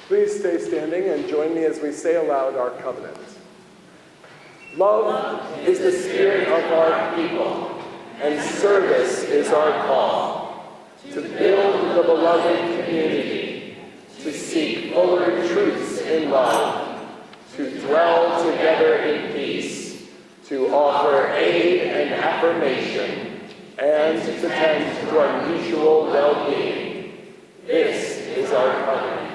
Please stay standing and join me as we say aloud our covenant. Love is the spirit of our people, and service is our call. To build the beloved community, to seek fuller truths in love, to dwell together in peace, to offer aid and affirmation, and to tend to our mutual well-being. This is our covenant.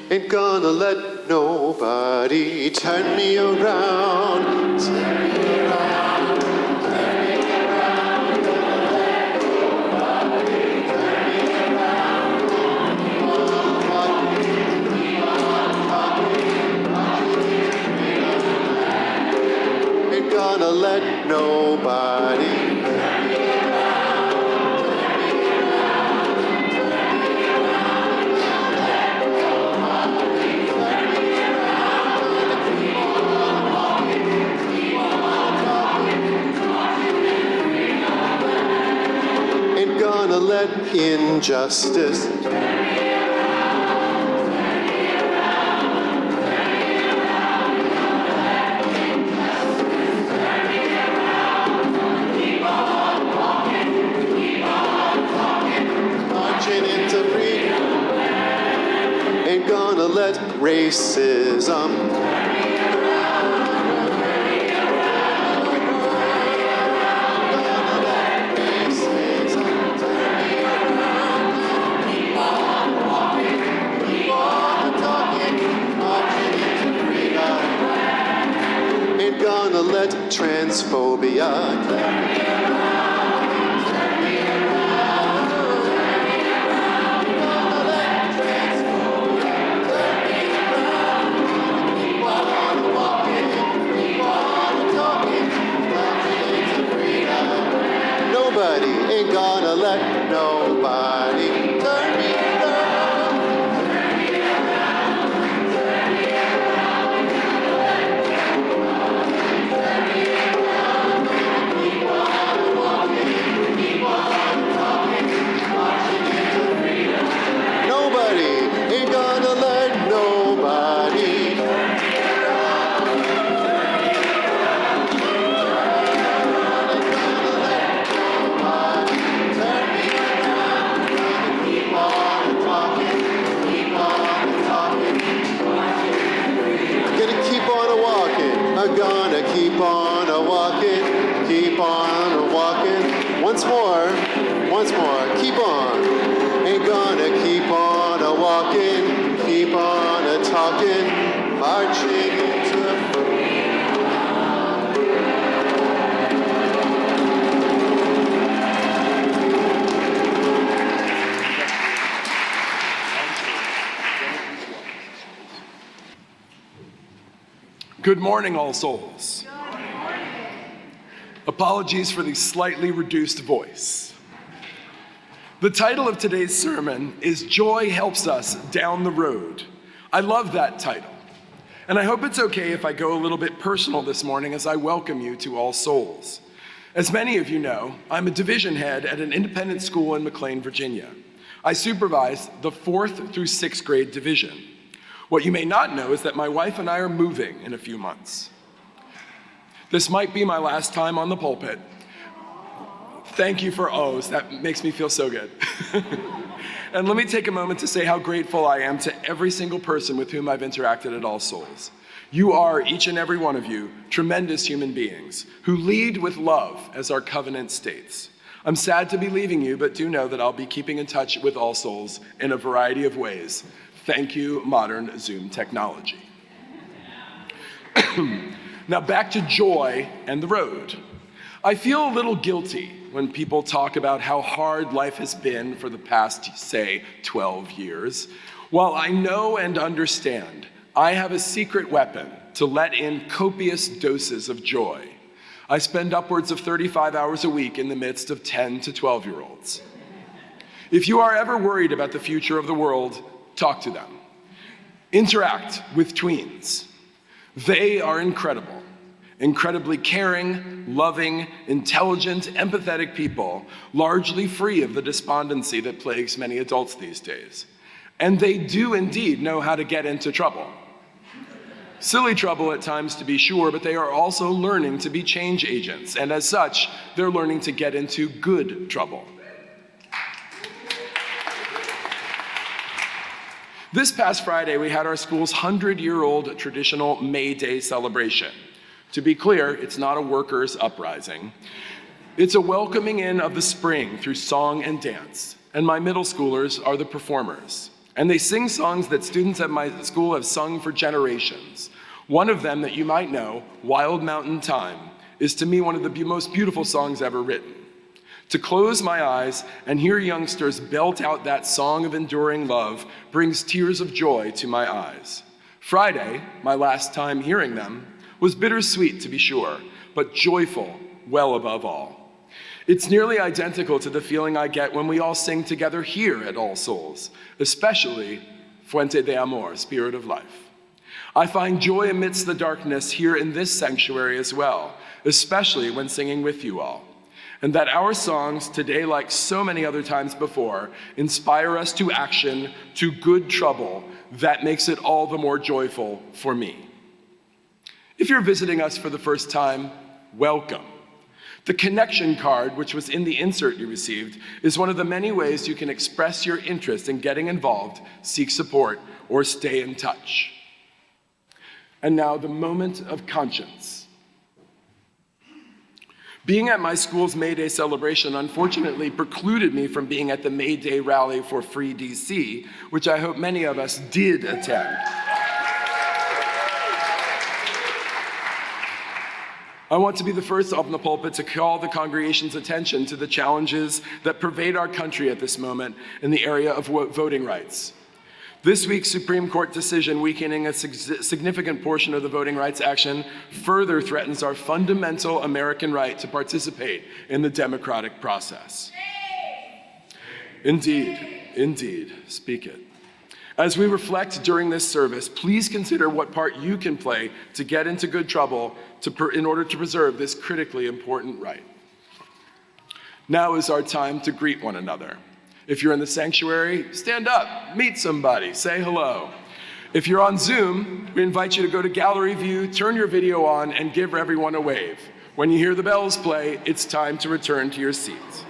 Ain't gonna let nobody turn me around. Turn me around, turn me around. Gonna let nobody turn me around. Keep on walking, ain't gonna let nobody turn me around. Gonna let injustice turn me around, turn me around, turn me around. Gonna let injustice turn me around. Keep on walking, marching into freedom. Ain't gonna let racism turn me around. ain't gonna let transphobia Nobody ain't gonna let nobody turn me around. Keep on walking, keep on talking, marching into freedom. Nobody ain't gonna let nobody turn me I'm gonna keep on a-walking, keep on a-walking. Once more, keep on. Ain't gonna keep on a-walking, keep on a-talking, marching into freedom. Good morning, All Souls. Good morning. Apologies for the slightly reduced voice. The title of today's sermon is Joy Helps Us Down the Road. I love that title. And I hope it's okay if I go a little bit personal this morning as I welcome you to All Souls. As many of you know, I'm a division head at an independent school in McLean, Virginia. I supervise the 4th through 6th grade division. What you may not know is that my wife and I are moving in a few months. This might be my last time on the pulpit. Thank you for O's, that makes me feel so good. And let me take a moment to say how grateful I am to every single person with whom I've interacted at All Souls. You are, each and every one of you, tremendous human beings who lead with love, as our covenant states. I'm sad to be leaving you, but do know that I'll be keeping in touch with All Souls in a variety of ways. Thank you, modern Zoom technology. Now back to joy and the road. I feel a little guilty when people talk about how hard life has been for the past, say, 12 years. While I know and understand, I have a secret weapon to let in copious doses of joy. I spend upwards of 35 hours a week in the midst of 10 to 12-year-olds. If you are ever worried about the future of the world, talk to them. Interact with tweens. They are incredible. Incredibly caring, loving, intelligent, empathetic people, largely free of the despondency that plagues many adults these days. And they do indeed know how to get into trouble. Silly trouble at times, to be sure, but they are also learning to be change agents, and as such, they're learning to get into good trouble. This past Friday, we had our school's 100-year-old traditional May Day celebration. To be clear, it's not a workers' uprising. It's a welcoming in of the spring through song and dance, and my middle schoolers are the performers. And they sing songs that students at my school have sung for generations. One of them that you might know, Wild Mountain Time, is to me one of the most beautiful songs ever written. To close my eyes and hear youngsters belt out that song of enduring love brings tears of joy to my eyes. Friday, my last time hearing them, was bittersweet to be sure, but joyful well above all. It's nearly identical to the feeling I get when we all sing together here at All Souls, especially Fuente de Amor, Spirit of Life. I find joy amidst the darkness here in this sanctuary as well, especially when singing with you all. And that our songs, today like so many other times before, inspire us to action, to good trouble, that makes it all the more joyful for me. If you're visiting us for the first time, welcome. The connection card, which was in the insert you received, is one of the many ways you can express your interest in getting involved, seek support, or stay in touch. And now the moment of conscience. Being at my school's May Day celebration unfortunately precluded me from being at the May Day rally for Free DC, which I hope many of us did attend. I want to be the first up in the pulpit to call the congregation's attention to the challenges that pervade our country at this moment in the area of voting rights. This week's Supreme Court decision weakening a significant portion of the voting rights action further threatens our fundamental American right to participate in the democratic process. Indeed, speak it. As we reflect during this service, please consider what part you can play to get into good trouble in order to preserve this critically important right. Now is our time to greet one another. If you're in the sanctuary, stand up, meet somebody, say hello. If you're on Zoom, we invite you to go to gallery view, turn your video on, and give everyone a wave. When you hear the bells play, it's time to return to your seats.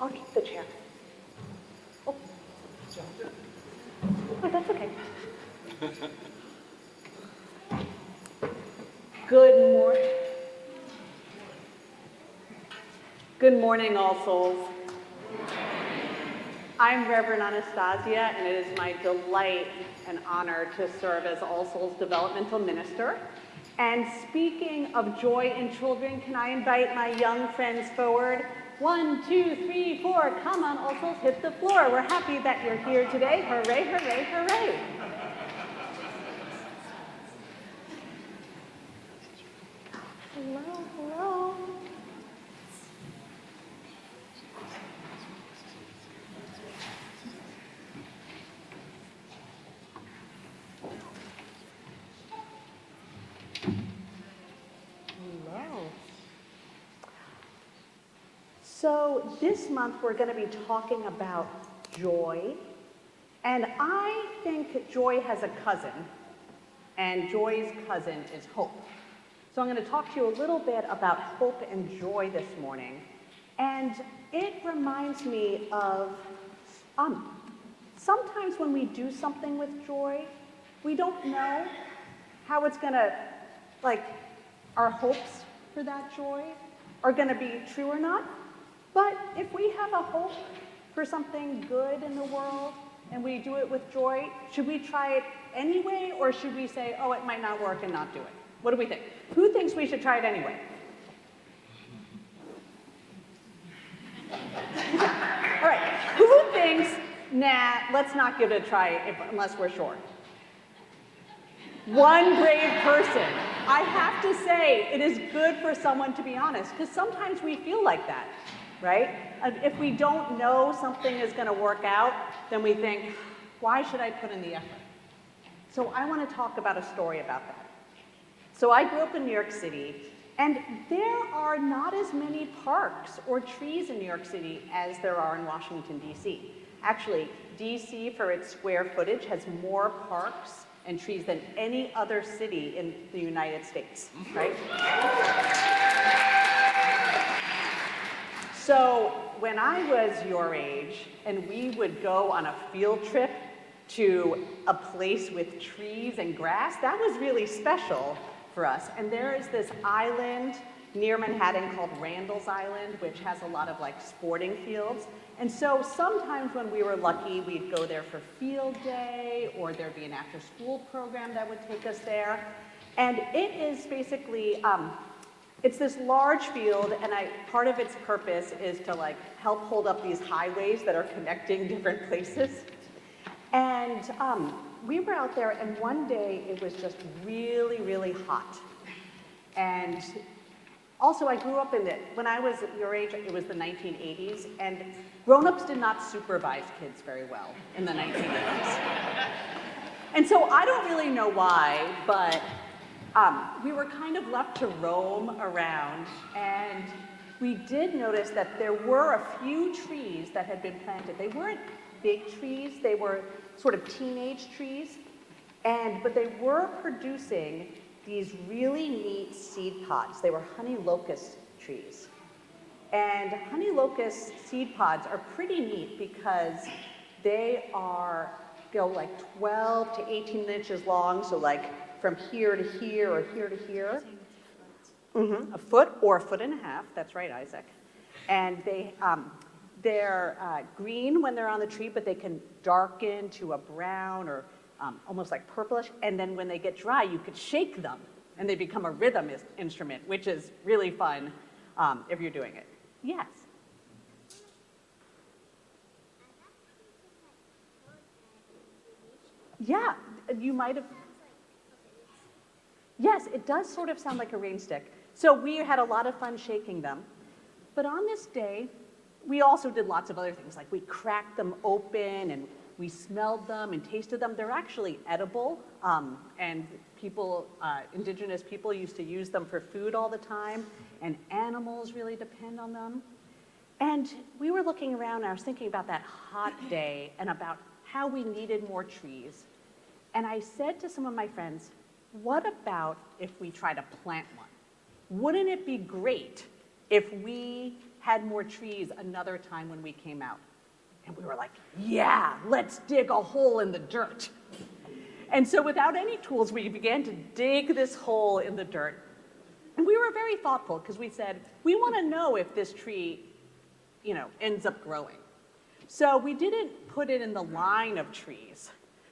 I'll keep the chair. Oh, oh that's okay. Good morning. Good morning, All Souls. I'm Reverend Anastasia, and it is my delight and honor to serve as All Souls Developmental Minister. And speaking of joy in children, can I invite my young friends forward? 1, 2, 3, 4. Come on, All Souls, hit the floor. We're happy that you're here today. Hooray, hooray, hooray. Hello, hello. Hello. So this month we're going to be talking about joy. And I think joy has a cousin, and joy's cousin is hope. So I'm going to talk to you a little bit about hope and joy this morning. And it reminds me of sometimes when we do something with joy, we don't know how it's going to, like, our hopes for that joy are going to be true or not. But if we have a hope for something good in the world and we do it with joy, should we try it anyway, or should we say, oh, it might not work and not do it? What do we think? Who thinks we should try it anyway? All right, who thinks, nah, let's not give it a try unless we're sure? One brave person. I have to say, it is good for someone to be honest, because sometimes we feel like that, right? If we don't know something is going to work out, then we think, why should I put in the effort? So I want to talk about a story about that. So I grew up in New York City, and there are not as many parks or trees in New York City as there are in Washington, D.C. Actually, D.C., for its square footage, has more parks and trees than any other city in the United States, right? So when I was your age, and we would go on a field trip to a place with trees and grass, that was really special for us. And there is this island near Manhattan called Randall's Island, which has a lot of like sporting fields. And so sometimes when we were lucky, we'd go there for field day, or there'd be an after-school program that would take us there. And it is basically, it's this large field, and part of its purpose is to like help hold up these highways that are connecting different places. And we were out there, and one day it was just really, really hot. And also, I grew up when I was your age, it was the 1980s, and grown-ups did not supervise kids very well in the 1980s. And so I don't really know why, but we were kind of left to roam around, and we did notice that there were a few trees that had been planted. They weren't big trees, they were sort of teenage trees, but they were producing these really neat seed pods. They were honey locust trees. And honey locust seed pods are pretty neat because they go like 12 to 18 inches long, so like from here to here or here to here. A foot or a foot and a half, that's right, Isaac. And they're green when they're on the tree, but they can darken to a brown or almost like purplish, and then when they get dry, you could shake them, and they become a rhythm instrument, which is really fun if you're doing it. Yes? Yeah, you might have. Yes, it does sort of sound like a rain stick. So we had a lot of fun shaking them. But on this day, we also did lots of other things, like we cracked them open and we smelled them and tasted them. They're actually edible, and indigenous people used to use them for food all the time, and animals really depend on them. And we were looking around, and I was thinking about that hot day and about how we needed more trees. And I said to some of my friends, what about if we try to plant one? Wouldn't it be great if we had more trees another time when we came out. And we were like, yeah, let's dig a hole in the dirt. And so without any tools, we began to dig this hole in the dirt. And we were very thoughtful because we said, we want to know if this tree, ends up growing. So we didn't put it in the line of trees.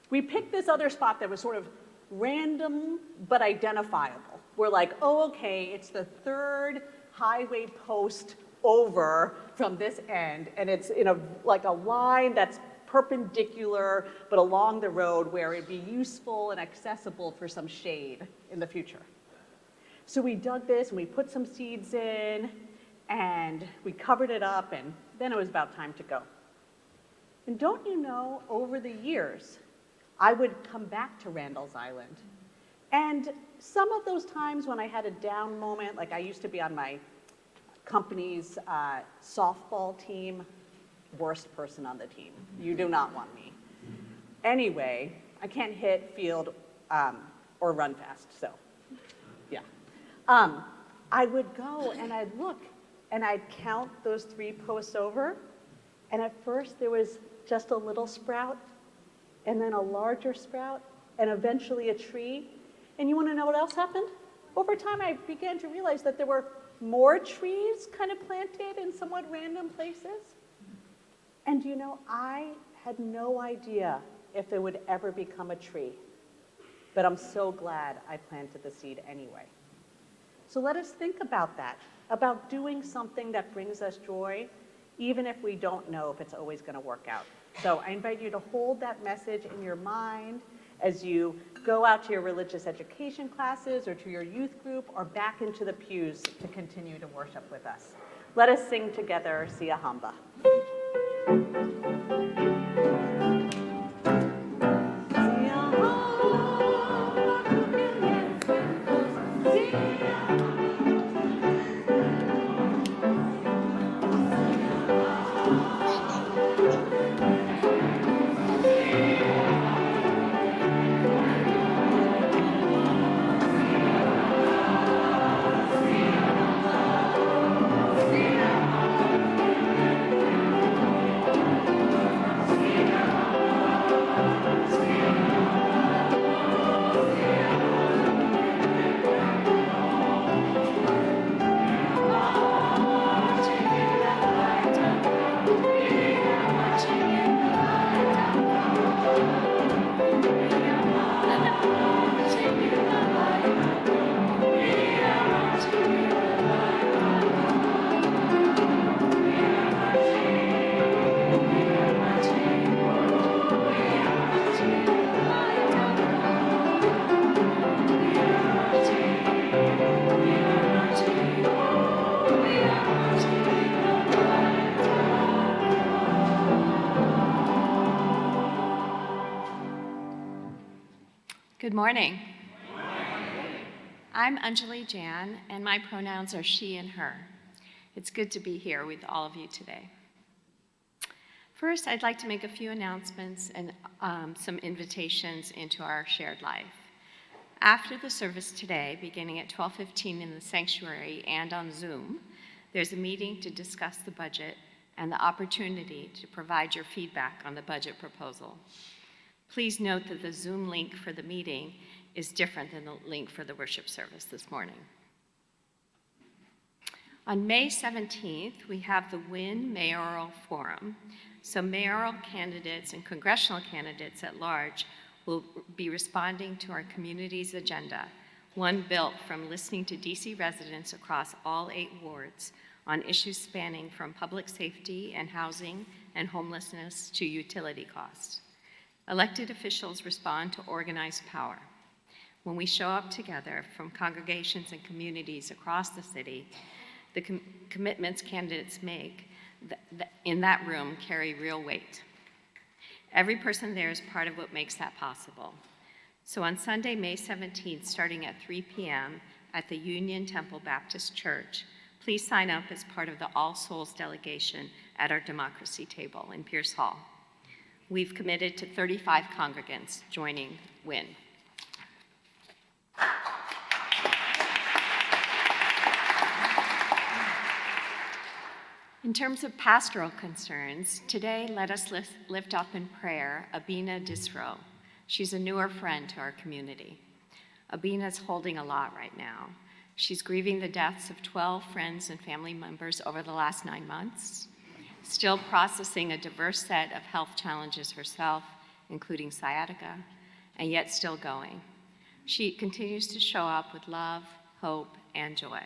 We picked this other spot that was sort of random but identifiable. We're like, oh, okay, it's the third highway post over from this end, and it's in a line that's perpendicular but along the road where it'd be useful and accessible for some shade in the future. So we dug this and we put some seeds in and we covered it up, and then it was about time to go. And don't you know, over the years, I would come back to Randall's Island. And some of those times when I had a down moment, like I used to be on my company's softball team, worst person on the team. You do not want me. Anyway, I can't hit, field, or run fast, so yeah. I would go and I'd look and I'd count those 3 posts over, and at first there was just a little sprout, and then a larger sprout, and eventually a tree. And you want to know what else happened? Over time, I began to realize that there were more trees kind of planted in somewhat random places. And I had no idea if it would ever become a tree. But I'm so glad I planted the seed anyway. So let us think about that, about doing something that brings us joy, even if we don't know if it's always going to work out. So I invite you to hold that message in your mind as you go out to your religious education classes or to your youth group or back into the pews to continue to worship with us. Let us sing together, Sia Hamba. Good morning. I'm Anjali Jan, and my pronouns are she and her. It's good to be here with all of you today. First, I'd like to make a few announcements and some invitations into our shared life. After the service today, beginning at 12:15 in the sanctuary and on Zoom, there's a meeting to discuss the budget and the opportunity to provide your feedback on the budget proposal. Please note that the Zoom link for the meeting is different than the link for the worship service this morning. On May 17th, we have the WIN Mayoral Forum. So mayoral candidates and congressional candidates at large will be responding to our community's agenda, one built from listening to DC residents across all 8 wards on issues spanning from public safety and housing and homelessness to utility costs. Elected officials respond to organized power. When we show up together from congregations and communities across the city, the commitments candidates make in that room carry real weight. Every person there is part of what makes that possible. So on Sunday, May 17th, starting at 3 p.m. at the Union Temple Baptist Church, please sign up as part of the All Souls delegation at our democracy table in Pierce Hall. We've committed to 35 congregants joining WIN. In terms of pastoral concerns, today let us lift up in prayer Abina Disro. She's a newer friend to our community. Abina's holding a lot right now. She's grieving the deaths of 12 friends and family members over the last 9 months, still processing a diverse set of health challenges herself, including sciatica, and yet still going. She continues to show up with love, hope, and joy.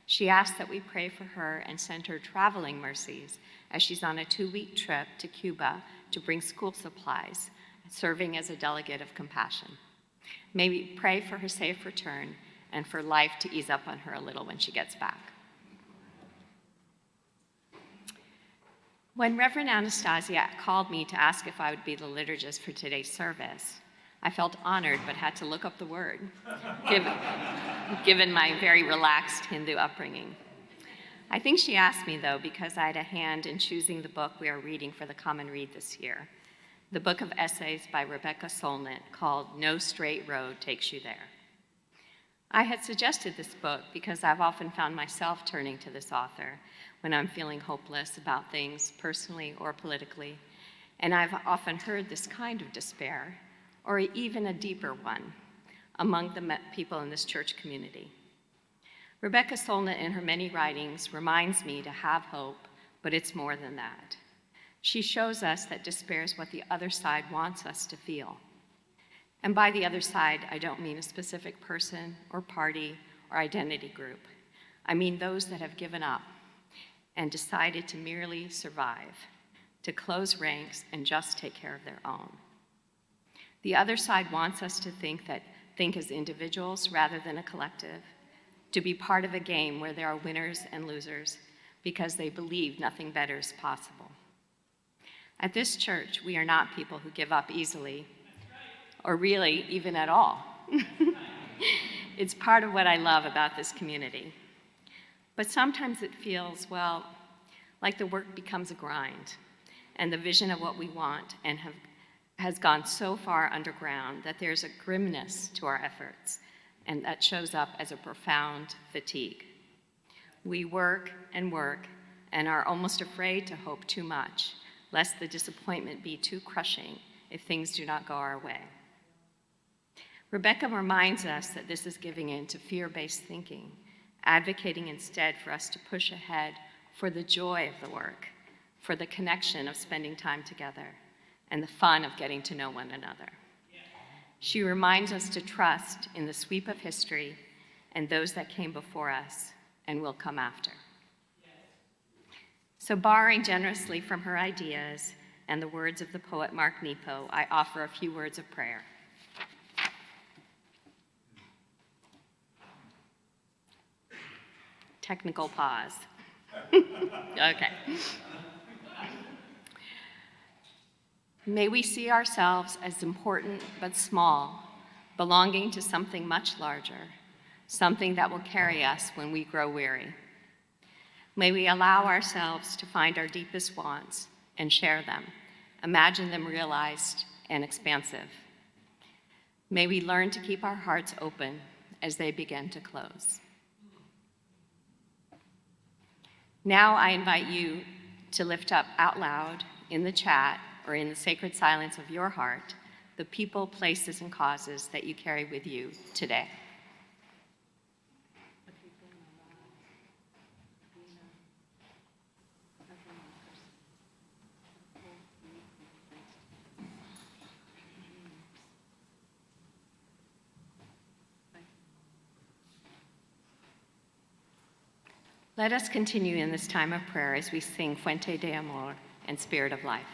She asks that we pray for her and send her traveling mercies as she's on a 2-week trip to Cuba to bring school supplies, serving as a delegate of compassion. May we pray for her safe return and for life to ease up on her a little when she gets back. When Reverend Anastasia called me to ask if I would be the liturgist for today's service, I felt honored but had to look up the word, given my very relaxed Hindu upbringing. I think she asked me, though, because I had a hand in choosing the book we are reading for the Common Read this year, the book of essays by Rebecca Solnit called No Straight Road Takes You There. I had suggested this book because I've often found myself turning to this author when I'm feeling hopeless about things personally or politically, and I've often heard this kind of despair, or even a deeper one, among the people in this church community. Rebecca Solnit, in her many writings, reminds me to have hope, but it's more than that. She shows us that despair is what the other side wants us to feel. And by the other side, I don't mean a specific person or party or identity group. I mean those that have given up and decided to merely survive, to close ranks and just take care of their own. The other side wants us to think as individuals rather than a collective, to be part of a game where there are winners and losers because they believe nothing better is possible. At this church, we are not people who give up easily, or really even at all. It's part of what I love about this community. But sometimes it feels, well, like the work becomes a grind, and the vision of what we want and has gone so far underground that there's a grimness to our efforts, and that shows up as a profound fatigue. We work and are almost afraid to hope too much, lest the disappointment be too crushing if things do not go our way. Rebecca reminds us that this is giving in to fear-based thinking, advocating instead for us to push ahead for the joy of the work, for the connection of spending time together, and the fun of getting to know one another. She reminds us to trust in the sweep of history and those that came before us and will come after. So, borrowing generously from her ideas and the words of the poet Mark Nepo, I offer a few words of prayer. Technical pause. Okay. May we see ourselves as important but small, belonging to something much larger, something that will carry us when we grow weary. May we allow ourselves to find our deepest wants and share them, imagine them realized and expansive. May we learn to keep our hearts open as they begin to close. Now I invite you to lift up out loud in the chat or in the sacred silence of your heart the people, places, and causes that you carry with you today. Let us continue in this time of prayer as we sing Fuente de Amor and Spirit of Life.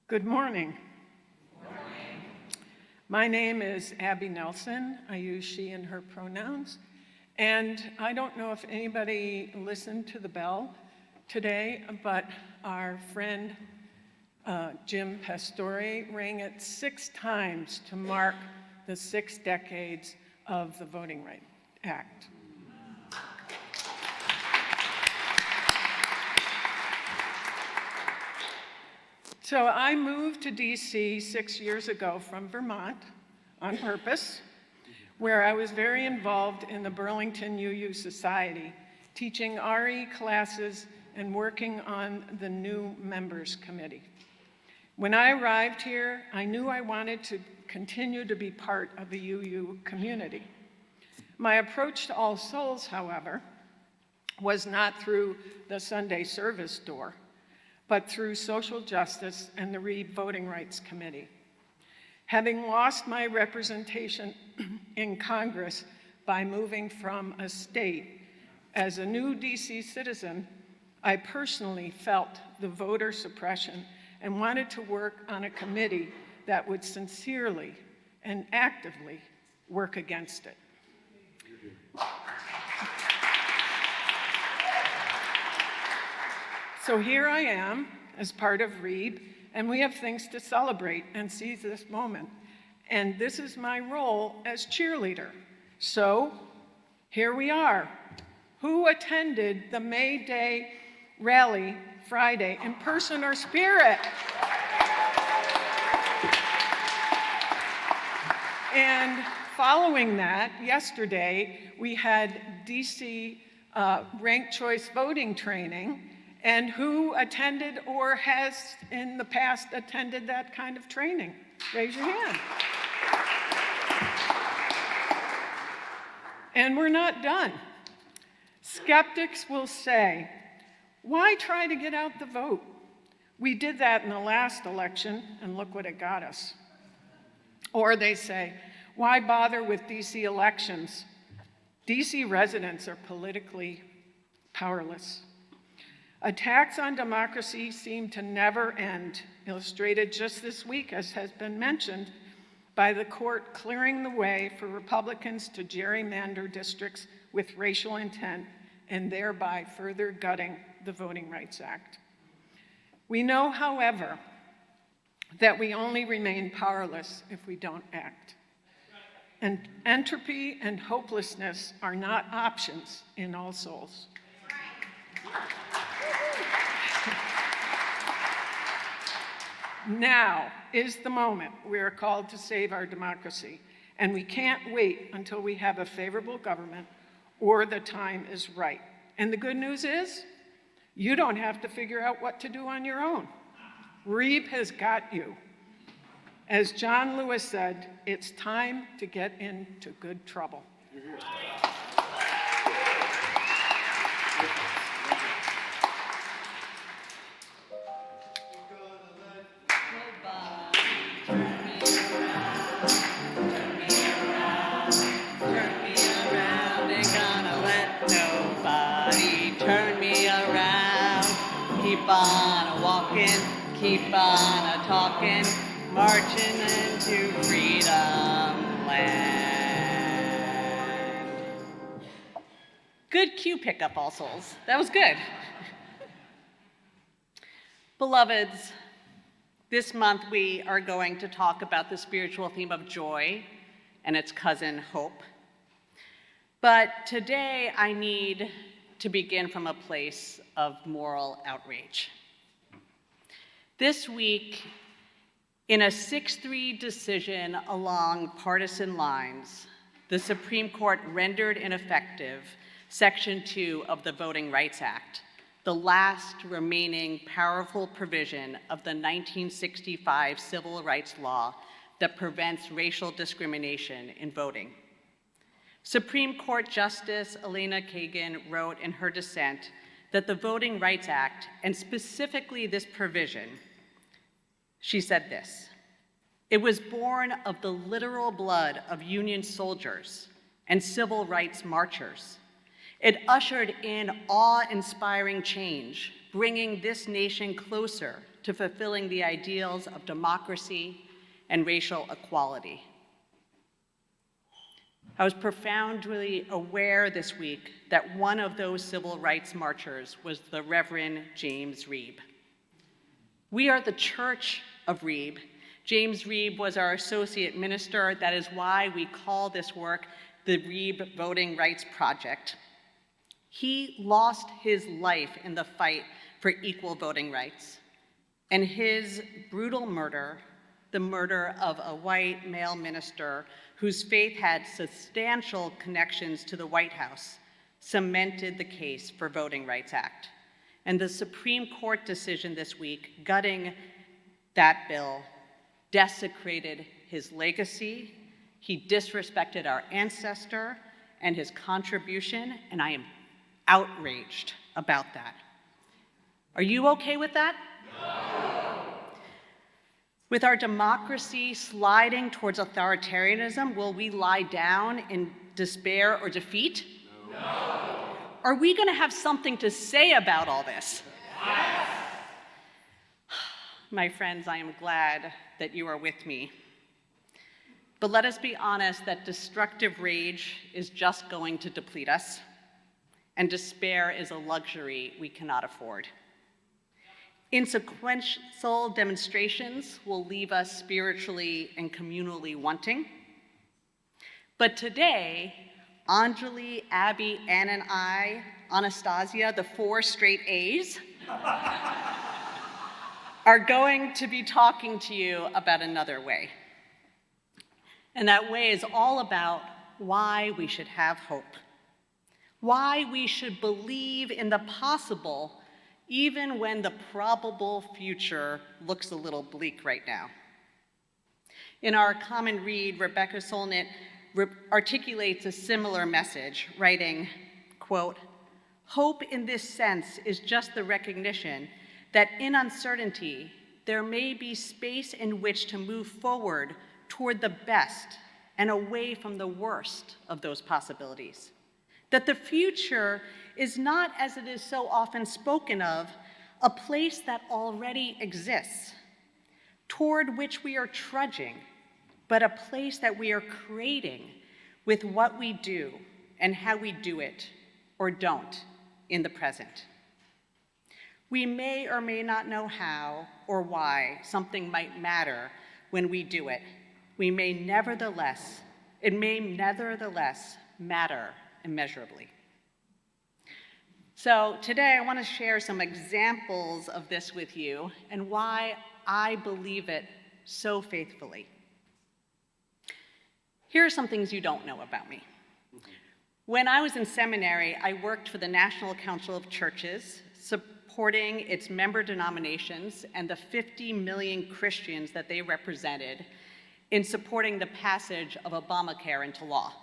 Good morning. My name is Abby Nelson. I use she and her pronouns. And I don't know if anybody listened to the bell today, but our friend Jim Pastore rang it 6 times to mark the 6 decades of the Voting Rights Act. So I moved to DC 6 years ago from Vermont on purpose, where I was very involved in the Burlington UU Society, teaching RE classes and working on the new members committee. When I arrived here, I knew I wanted to continue to be part of the UU community. My approach to All Souls, however, was not through the Sunday service door, but through social justice and the Reed Voting Rights Committee. Having lost my representation in Congress by moving from a state, as a new DC citizen, I personally felt the voter suppression and wanted to work on a committee that would sincerely and actively work against it. So here I am as part of Reed, and we have things to celebrate and seize this moment. And this is my role as cheerleader. So here we are. Who attended the May Day rally Friday in person or spirit? And following that, yesterday, we had DC ranked choice voting training. And who attended or has in the past attended that kind of training? Raise your hand. And we're not done. Skeptics will say, why try to get out the vote? We did that in the last election, and look what it got us. Or they say, why bother with DC elections? DC residents are politically powerless. Attacks on democracy seem to never end, illustrated just this week, as has been mentioned, by the court clearing the way for Republicans to gerrymander districts with racial intent and thereby further gutting the Voting Rights Act. We know, however, that we only remain powerless if we don't act. And entropy and hopelessness are not options in All Souls. Now is the moment we are called to save our democracy, and we can't wait until we have a favorable government or the time is right. And the good news is, you don't have to figure out what to do on your own. Reeb has got you. As John Lewis said, it's time to get into good trouble. Keep on a-walking, keep on a-talking, marching into freedom land. Good cue pickup, All Souls. That was good. Beloveds, this month we are going to talk about the spiritual theme of joy and its cousin, hope. But today I need to begin from a place of moral outrage. This week, in a 6-3 decision along partisan lines, the Supreme Court rendered ineffective Section 2 of the Voting Rights Act, the last remaining powerful provision of the 1965 civil rights law that prevents racial discrimination in voting. Supreme Court Justice Elena Kagan wrote in her dissent that the Voting Rights Act, and specifically this provision, she said this: "It was born of the literal blood of Union soldiers and civil rights marchers. It ushered in awe-inspiring change, bringing this nation closer to fulfilling the ideals of democracy and racial equality. I was profoundly aware this week that one of those civil rights marchers was the Reverend James Reeb. We are the Church of Reeb. James Reeb was our associate minister. That is why we call this work the Reeb Voting Rights Project. He lost his life in the fight for equal voting rights. And his brutal murder, the murder of a white male minister whose faith had substantial connections to the White House, cemented the case for Voting Rights Act. And the Supreme Court decision this week, gutting that bill, desecrated his legacy. He disrespected our ancestor and his contribution, and I am outraged about that. Are you okay with that? No. With our democracy sliding towards authoritarianism, will we lie down in despair or defeat? No. Are we going to have something to say about all this? Yes. My friends, I am glad that you are with me. But let us be honest that destructive rage is just going to deplete us, and despair is a luxury we cannot afford. Insequential demonstrations will leave us spiritually and communally wanting. But today, Anjali, Abby, Ann, and I, Anastasia, the 4 straight A's, are going to be talking to you about another way. And that way is all about why we should have hope, why we should believe in the possible even when the probable future looks a little bleak right now. In our common read, Rebecca Solnit articulates a similar message, writing, quote, "Hope in this sense is just the recognition that in uncertainty, there may be space in which to move forward toward the best and away from the worst of those possibilities. That the future is not, as it is so often spoken of, a place that already exists, toward which we are trudging, but a place that we are creating with what we do and how we do it, or don't, in the present. We may or may not know how or why something might matter when we do it. It may nevertheless matter immeasurably." So today I want to share some examples of this with you and why I believe it so faithfully. Here are some things you don't know about me. When I was in seminary, I worked for the National Council of Churches, supporting its member denominations and the 50 million Christians that they represented in supporting the passage of Obamacare into law.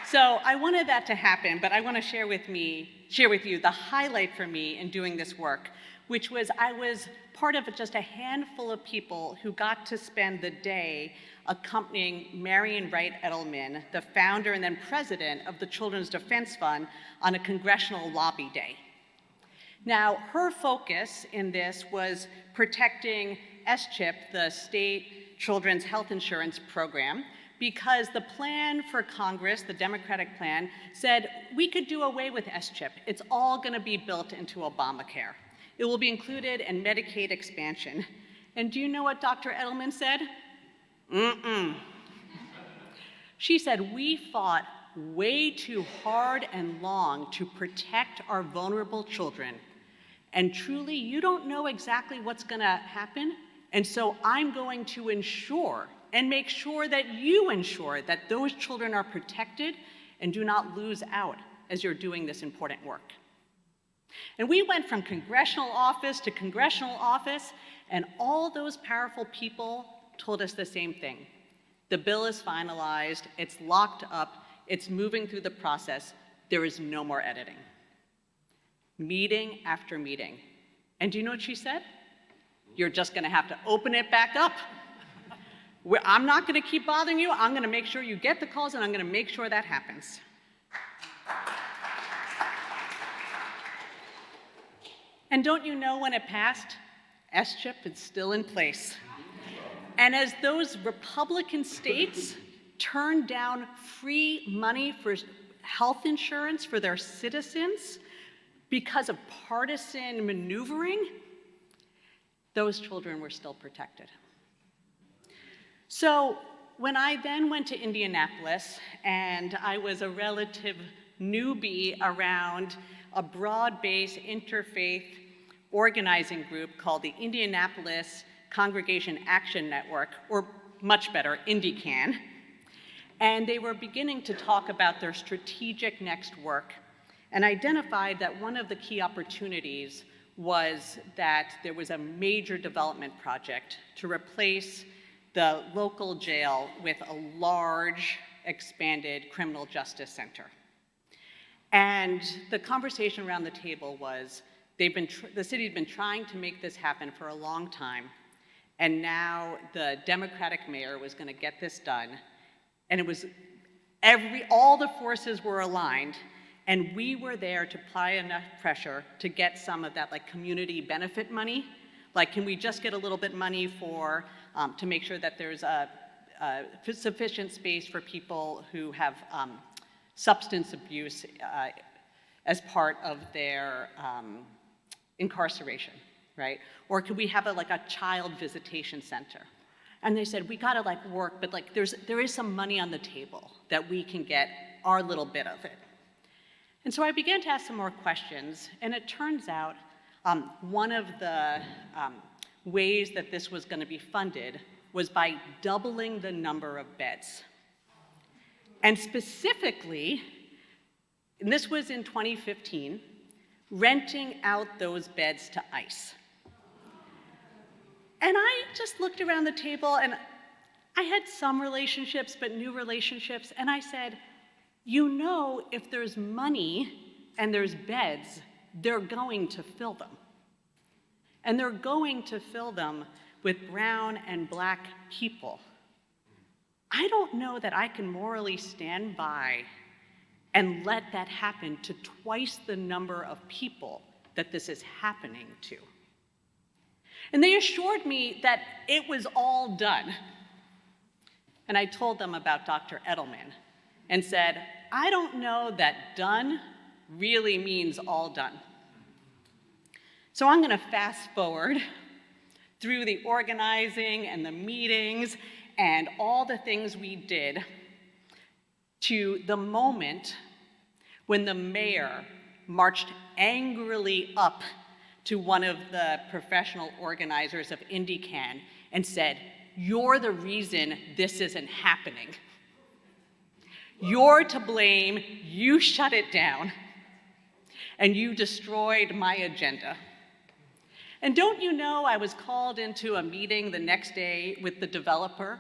So I wanted that to happen, but I want to share with you the highlight for me in doing this work, which was I was part of just a handful of people who got to spend the day accompanying Marian Wright Edelman, the founder and then president of the Children's Defense Fund, on a congressional lobby day. Now, her focus in this was protecting SCHIP, the state children's health insurance program, because the plan for Congress, the Democratic plan, said we could do away with SCHIP. It's all going to be built into Obamacare. It will be included in Medicaid expansion. And do you know what Dr. Edelman said? She said, "We fought way too hard and long to protect our vulnerable children. And truly, you don't know exactly what's going to happen. And so I'm going to ensure and make sure that you ensure that those children are protected and do not lose out as you're doing this important work." And we went from congressional office to congressional office, and all those powerful people told us the same thing. The bill is finalized, it's locked up, it's moving through the process, there is no more editing. Meeting after meeting. And do you know what she said? "You're just gonna have to open it back up. I'm not gonna keep bothering you, I'm gonna make sure you get the calls, and I'm gonna make sure that happens." And don't you know when it passed? SCHIP is still in place. And as those Republican states turned down free money for health insurance for their citizens because of partisan maneuvering, those children were still protected. So when I then went to Indianapolis, and I was a relative newbie around a broad-based interfaith organizing group called the Indianapolis Congregation Action Network, or much better, IndyCan, and they were beginning to talk about their strategic next work and identified that one of the key opportunities was that there was a major development project to replace the local jail with a large, expanded criminal justice center. And the conversation around the table was, the city had been trying to make this happen for a long time, and now the Democratic mayor was going to get this done, and it was all the forces were aligned, and we were there to apply enough pressure to get some of that community benefit money. Like, can we just get a little bit money for to make sure that there's sufficient space for people who have substance abuse as part of their incarceration, right? Or could we have a child visitation center? And they said, we gotta work, but there is some money on the table that we can get our little bit of it. And so I began to ask some more questions, and it turns out one of the ways that this was going to be funded was by doubling the number of beds. And specifically, and this was in 2015, renting out those beds to ICE. And I just looked around the table, and I had some relationships, but new relationships, and I said, you know, if there's money and there's beds, they're going to fill them. And they're going to fill them with brown and black people. I don't know that I can morally stand by and let that happen to twice the number of people that this is happening to. And they assured me that it was all done. And I told them about Dr. Edelman and said, I don't know that done really means all done. So I'm going to fast forward through the organizing and the meetings and all the things we did to the moment when the mayor marched angrily up to one of the professional organizers of IndyCan and said, you're the reason this isn't happening. You're to blame, you shut it down, and you destroyed my agenda. And don't you know I was called into a meeting the next day with the developer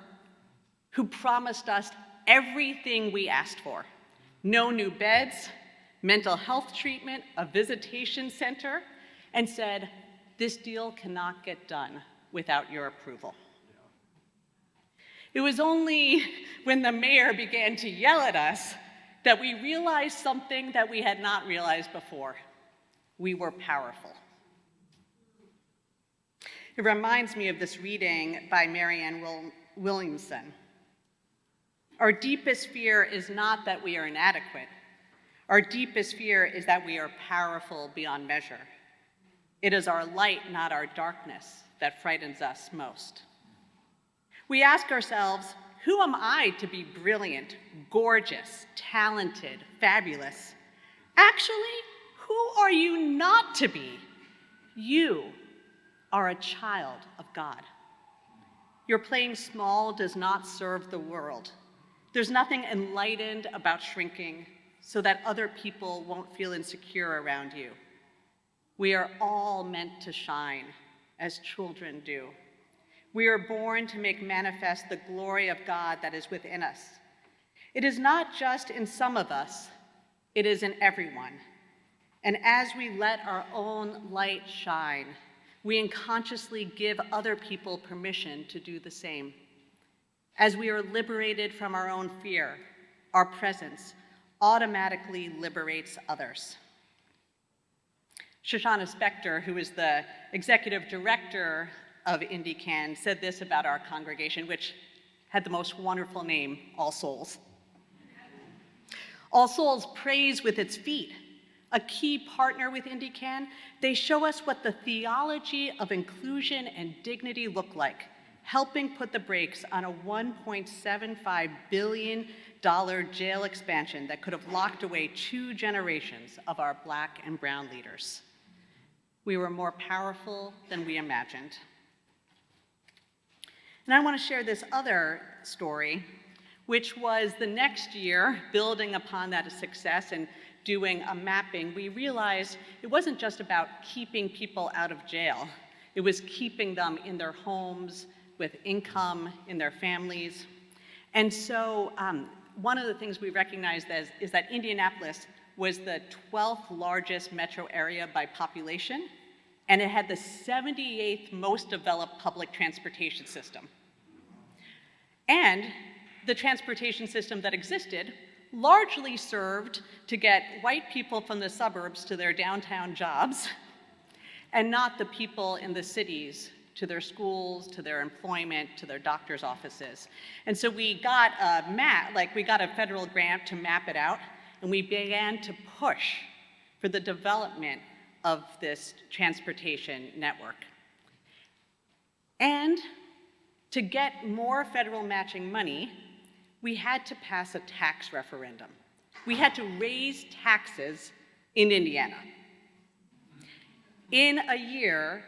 who promised us everything we asked for. No new beds, mental health treatment, a visitation center, and said, this deal cannot get done without your approval. It was only when the mayor began to yell at us that we realized something that we had not realized before. We were powerful. It reminds me of this reading by Marianne Williamson. Our deepest fear is not that we are inadequate. Our deepest fear is that we are powerful beyond measure. It is our light, not our darkness, that frightens us most. We ask ourselves, who am I to be brilliant, gorgeous, talented, fabulous? Actually, who are you not to be? You are a child of God. Your playing small does not serve the world. There's nothing enlightened about shrinking so that other people won't feel insecure around you. We are all meant to shine as children do. We are born to make manifest the glory of God that is within us. It is not just in some of us, it is in everyone. And as we let our own light shine, we unconsciously give other people permission to do the same. As we are liberated from our own fear, our presence automatically liberates others. Shoshana Spector, who is the executive director of IndyCan, said this about our congregation, which had the most wonderful name, All Souls. All Souls prays with its feet. A key partner with IndyCan, they show us what the theology of inclusion and dignity look like, helping put the brakes on a $1.75 billion jail expansion that could have locked away 2 generations of our Black and brown leaders. We were more powerful than we imagined. And I want to share this other story, which was the next year, building upon that success and doing a mapping, we realized it wasn't just about keeping people out of jail. It was keeping them in their homes, with income, in their families. And so one of the things we recognized is that Indianapolis was the 12th largest metro area by population, and it had the 78th most developed public transportation system. And the transportation system that existed largely served to get white people from the suburbs to their downtown jobs, and not the people in the cities to their schools, to their employment, to their doctor's offices. And so we got a map, we got a federal grant to map it out, and we began to push for the development of this transportation network. And to get more federal matching money, we had to pass a tax referendum. We had to raise taxes in Indiana. In a year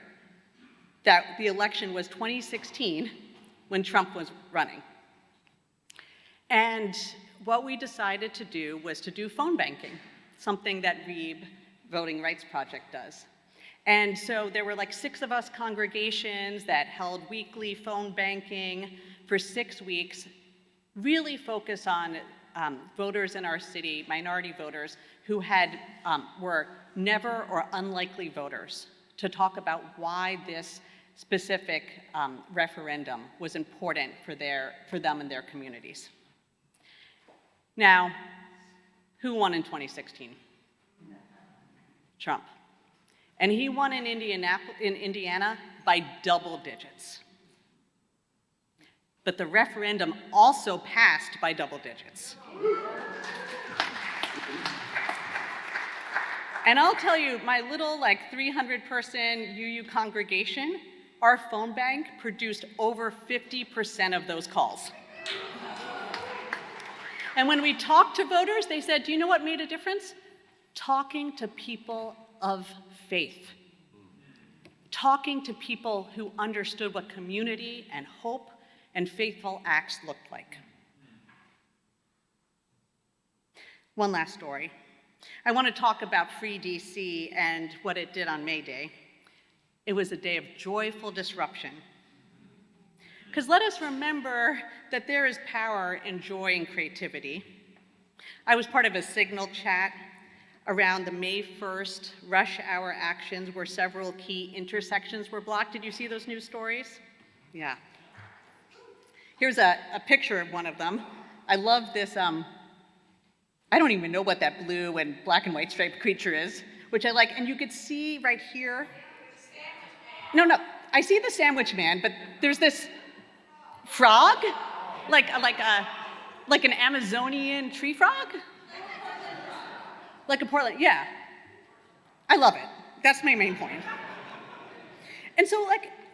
that the election was 2016, when Trump was running. And what we decided to do was to do phone banking, something that REEB, Voting Rights Project, does. And so there were 6 of us congregations that held weekly phone banking for 6 weeks, really focus on voters in our city, minority voters, who were never or unlikely voters, to talk about why this specific referendum was important for them and their communities. Now, who won in 2016? Trump. And he won in Indiana by double digits. But the referendum also passed by double digits. And I'll tell you, my little 300-person UU congregation, our phone bank produced over 50% of those calls. And when we talked to voters, they said, do you know what made a difference? Talking to people of faith. Talking to people who understood what community and hope and faithful acts looked like. One last story. I want to talk about Free DC and what it did on May Day. It was a day of joyful disruption. Because let us remember that there is power in joy and creativity. I was part of a Signal chat around the May 1st rush hour actions where several key intersections were blocked. Did you see those news stories? Yeah. Here's a picture of one of them. I love this, I don't even know what that blue and black and white striped creature is, which I like. And you could see right here. No, I see the sandwich man, but there's this frog, like an Amazonian tree frog? Like a Portland, yeah. I love it. That's my main point. And so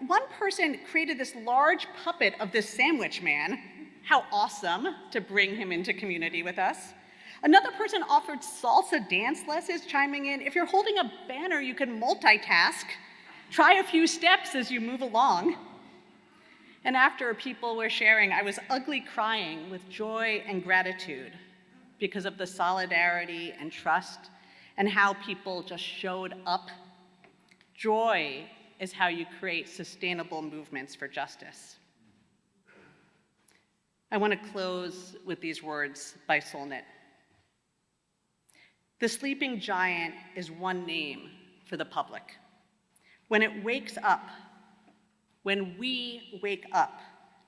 one person created this large puppet of this sandwich man. How awesome to bring him into community with us. Another person offered salsa dance lessons, chiming in, if you're holding a banner, you can multitask. Try a few steps as you move along. And after people were sharing, I was ugly crying with joy and gratitude because of the solidarity and trust and how people just showed up. Joy is how you create sustainable movements for justice. I want to close with these words by Solnit. The sleeping giant is one name for the public. When it wakes up, when we wake up,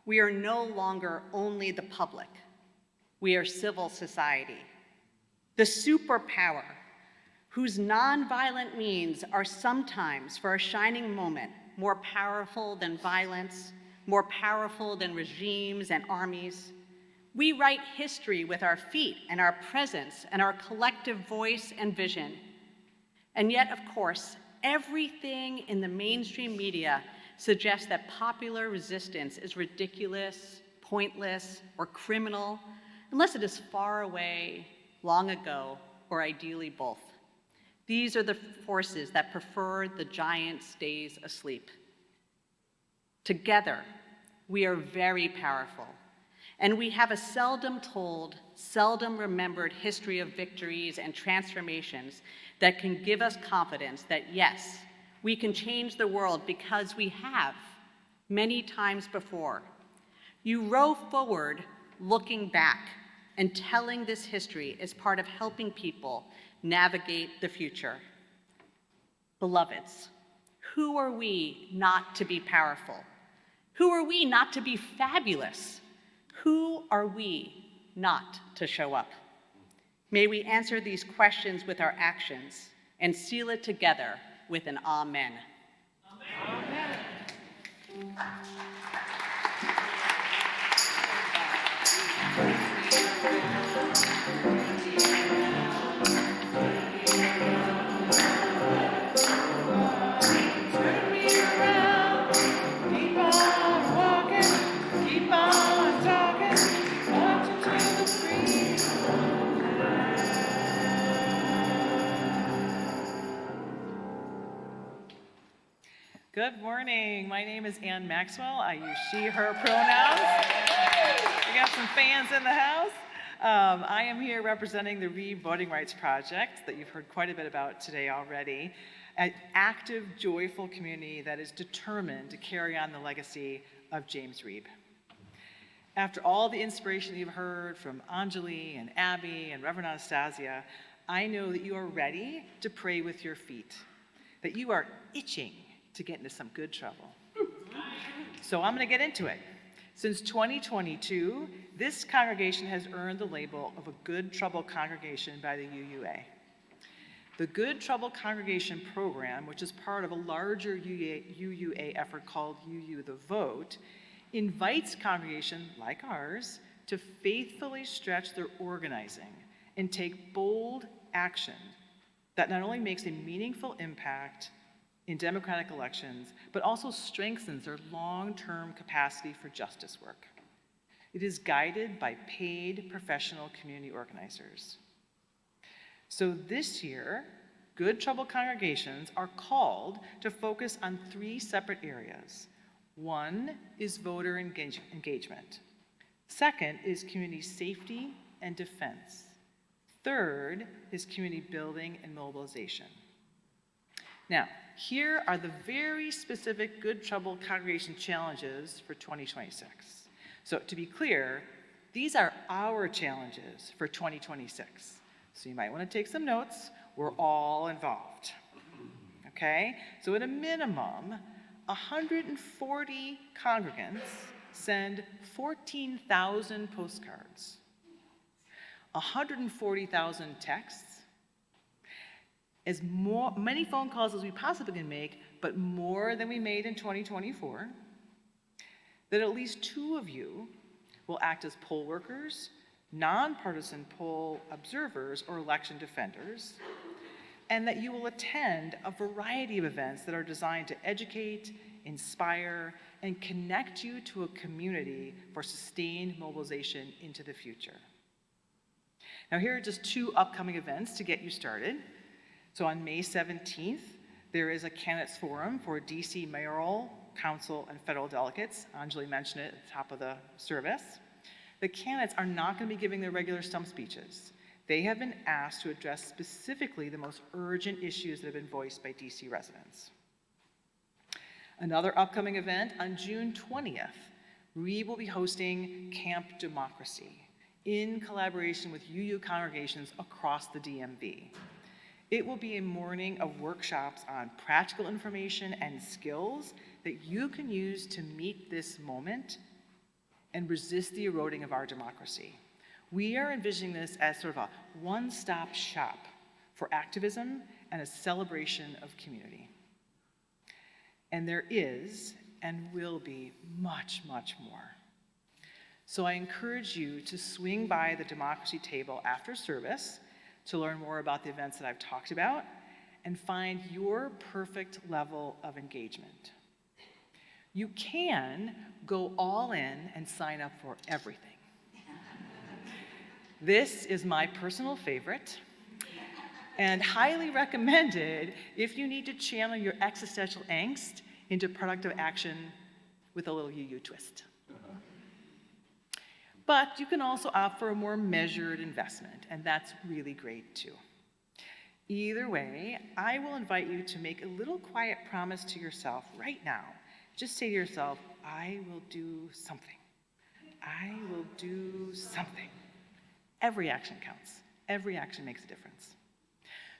we are no longer only the public. We are civil society, the superpower whose nonviolent means are sometimes, for a shining moment, more powerful than violence, more powerful than regimes and armies. We write history with our feet and our presence and our collective voice and vision. And yet, of course, everything in the mainstream media suggests that popular resistance is ridiculous, pointless, or criminal, unless it is far away, long ago, or ideally both. These are the forces that prefer the giant stays asleep. Together, we are very powerful, and we have a seldom told, seldom remembered history of victories and transformations that can give us confidence that yes, we can change the world because we have many times before. You row forward looking back, and telling this history is part of helping people navigate the future. Beloveds, who are we not to be powerful? Who are we not to be fabulous? Who are we not to show up? May we answer these questions with our actions and seal it together with an amen. Amen. Good morning. My name is Ann Maxwell. I use she, her pronouns. We got some fans in the house. I am here representing the Reeb Voting Rights Project that you've heard quite a bit about today already. An active, joyful community that is determined to carry on the legacy of James Reeb. After all the inspiration that you've heard from Anjali and Abby and Reverend Anastasia, I know that you are ready to pray with your feet, that you are itching to get into some good trouble. So I'm going to get into it. Since 2022, this congregation has earned the label of a Good Trouble congregation by the UUA. The Good Trouble Congregation program, which is part of a larger UUA effort called UU The Vote, invites congregations like ours to faithfully stretch their organizing and take bold action that not only makes a meaningful impact in democratic elections, but also strengthens their long-term capacity for justice work. It is guided by paid professional community organizers. So this year, Good Trouble congregations are called to focus on 3 separate areas. One is voter engagement. Second is community safety and defense. Third is community building and mobilization. Now, here are the very specific Good Trouble congregation challenges for 2026. So to be clear, these are our challenges for 2026. So you might want to take some notes. We're all involved. Okay? So at a minimum, 140 congregants send 14,000 postcards, 140,000 texts, many phone calls as we possibly can make, but more than we made in 2024, that at least 2 of you will act as poll workers, nonpartisan poll observers, or election defenders, and that you will attend a variety of events that are designed to educate, inspire, and connect you to a community for sustained mobilization into the future. Now, here are just 2 upcoming events to get you started. So on May 17th, there is a candidates forum for DC mayoral, council, and federal delegates. Anjali mentioned it at the top of the service. The candidates are not going to be giving their regular stump speeches. They have been asked to address specifically the most urgent issues that have been voiced by DC residents. Another upcoming event on June 20th, Reeb will be hosting Camp Democracy in collaboration with UU congregations across the DMV. It will be a morning of workshops on practical information and skills that you can use to meet this moment and resist the eroding of our democracy. We are envisioning this as sort of a one-stop shop for activism and a celebration of community. And there is and will be much, much more. So I encourage you to swing by the democracy table after service to learn more about the events that I've talked about and find your perfect level of engagement. You can go all in and sign up for everything. This is my personal favorite and highly recommended if you need to channel your existential angst into productive action with a little UU twist. But you can also opt for a more measured investment, and that's really great too. Either way, I will invite you to make a little quiet promise to yourself right now. Just say to yourself, I will do something. I will do something. Every action counts. Every action makes a difference.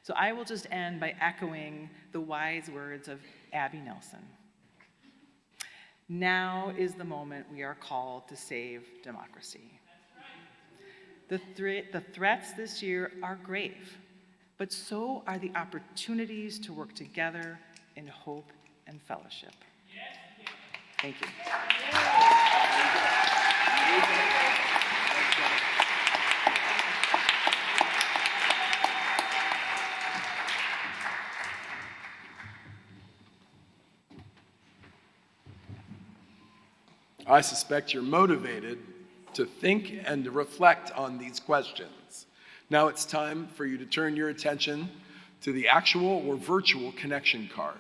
So I will just end by echoing the wise words of Abby Nelson. Now is the moment we are called to save democracy. The threats this year are grave, but so are the opportunities to work together in hope and fellowship. Thank you. I suspect you're motivated to think and to reflect on these questions. Now it's time for you to turn your attention to the actual or virtual connection card.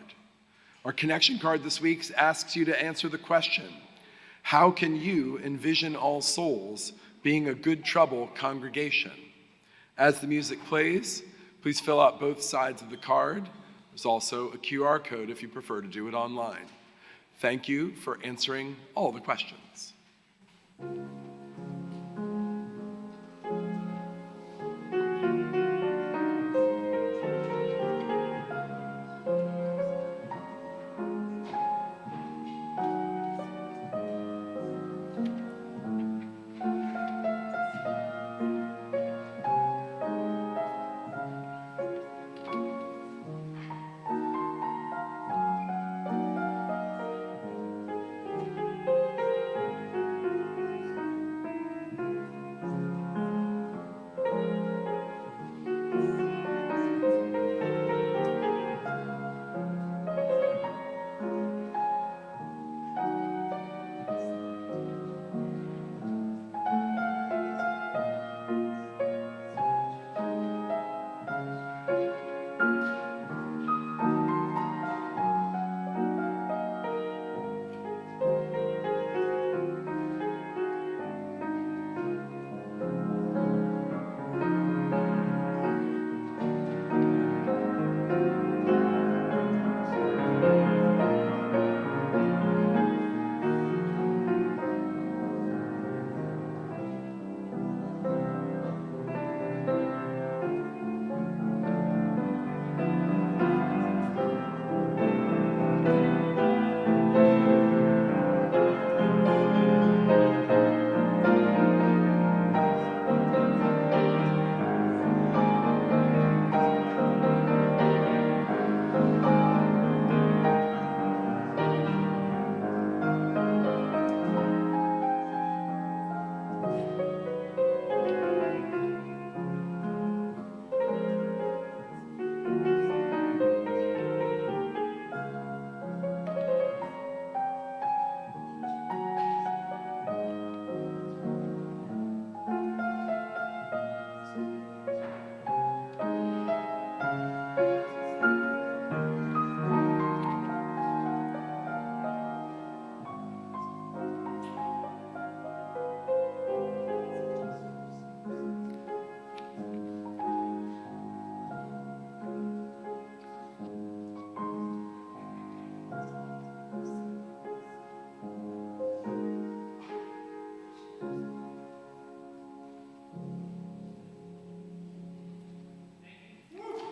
Our connection card this week asks you to answer the question, how can you envision All Souls being a good trouble congregation? As the music plays, please fill out both sides of the card. There's also a QR code if you prefer to do it online. Thank you for answering all the questions.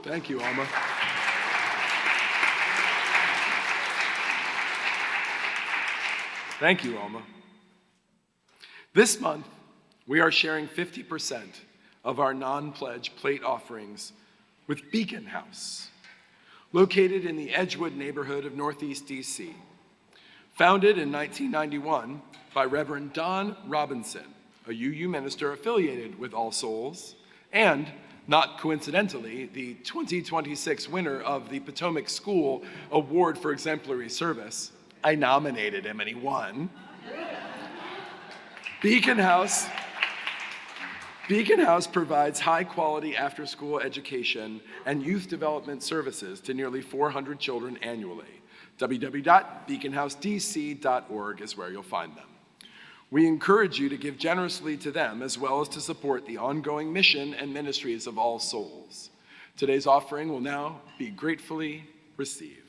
Thank you, Alma. Thank you, Alma. This month, we are sharing 50% of our non-pledge plate offerings with Beacon House, located in the Edgewood neighborhood of Northeast DC. Founded in 1991 by Reverend Don Robinson, a UU minister affiliated with All Souls, and, not coincidentally, the 2026 winner of the Potomac School Award for Exemplary Service. I nominated him and he won. Beacon House provides high-quality after-school education and youth development services to nearly 400 children annually. www.beaconhousedc.org is where you'll find them. We encourage you to give generously to them as well as to support the ongoing mission and ministries of All Souls. Today's offering will now be gratefully received.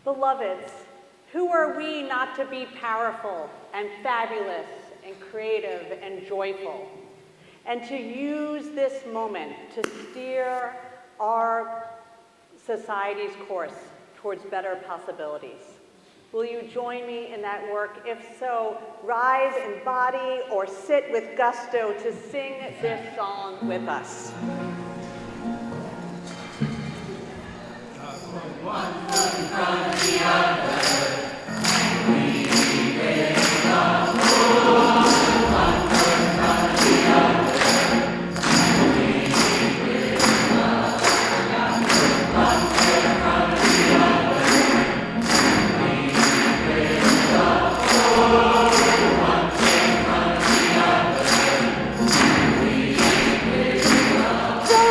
Beloveds, who are we not to be powerful and fabulous and creative and joyful, and to use this moment to steer our society's course towards better possibilities? Will you join me in that work? If so, rise in body or sit with gusto to sing this song with us. One foot in front of the other, and we will go. One foot in front of the other, and we will go. One foot in front of the other, and we will go. One foot in front of the other, and we will go.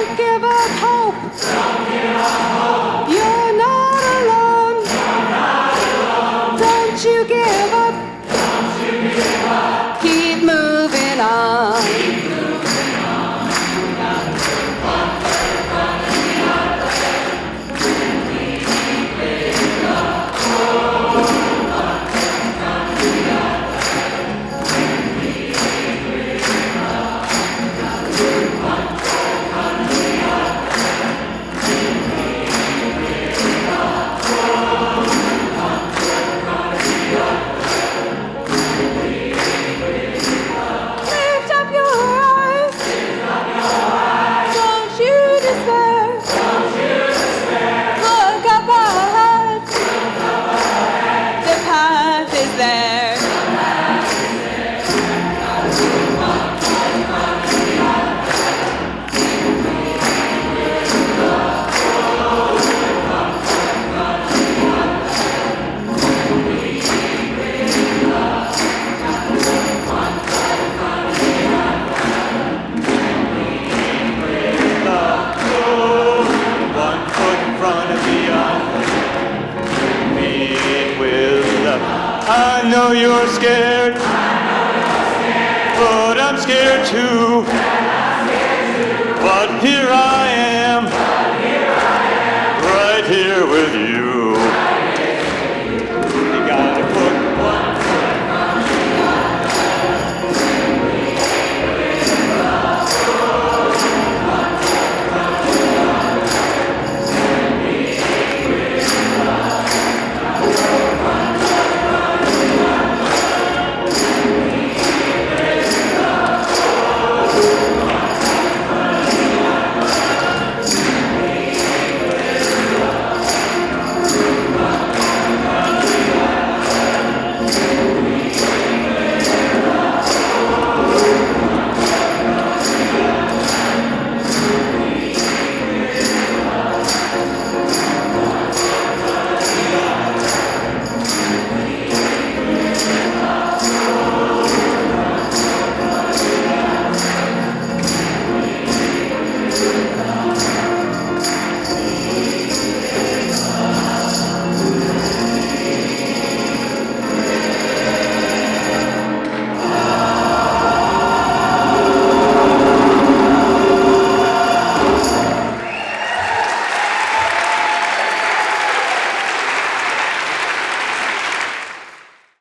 scared, but I'm scared too.